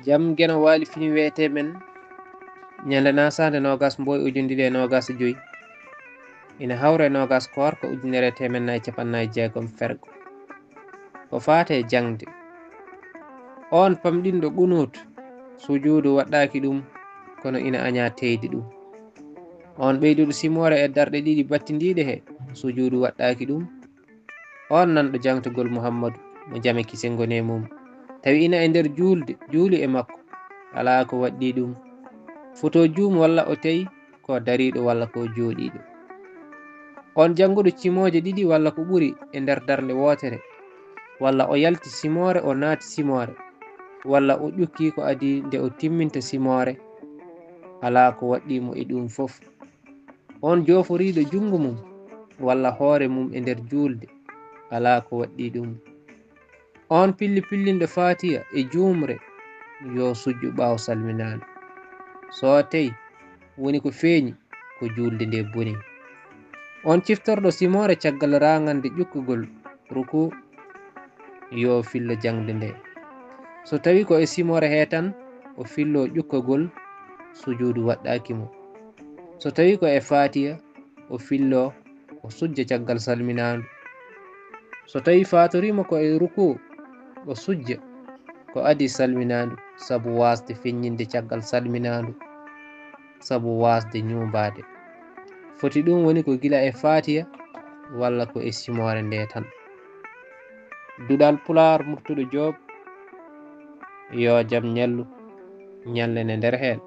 jam gena wali fini wete men nyande nasande nogas mboy ujundide nogas joyi ina hawre nogas korko ujunere temen nay capannayi jeegom fergo ko faate jangde on pamɗinɗo qunut sujudu waɗɗaki ɗum kono ina aña teydi ɗum on ɓeyduɗo simore e darɗe ɗiɗi battidiɗe he sujudu waɗɗaki ɗum on nanɗo jangtugol Muhammadu mo jame kise goni mum tawi ina e nder julde juuli e makko ala ko waɗɗi ɗum foto juum walla o tawi ko dariɗo walla ko jooɗiɗo on janguɗo cimoje ɗiɗi walla ko ɓuri e nder darde wotere walla o yalti simore o naati simore walla o ƴukki ko adi nde o timminta simore ala ko waɗɗimo e ɗum fof on joforiɗo jungo mum walla hoore mum e nder julde ala ko waɗɗi ɗum on pilli pillinɗo fatiya e jumre yo sujju ɓawo salminade so tawi woni ko feeñi ko julde nde boni on ciftorɗo simore caggal ragande ƴukkugol ruku yo fillo jangde nde so tawi ko e simore he tan o fillo ƴukkogol sujudu waɗɗaki mo so tawi ko e fatiya o fillo o sujja caggal salminandu so tawi fatorima ko e ruku o sujja ko adi salminandu saabu wasde feññinde caggal salminandu saabu wasde ñumbade foti ɗum woni ko gila e fatiya walla ko e simore nde tan duɗal pular murtuɗo Joob yo jaam ñallu ñallene nder hen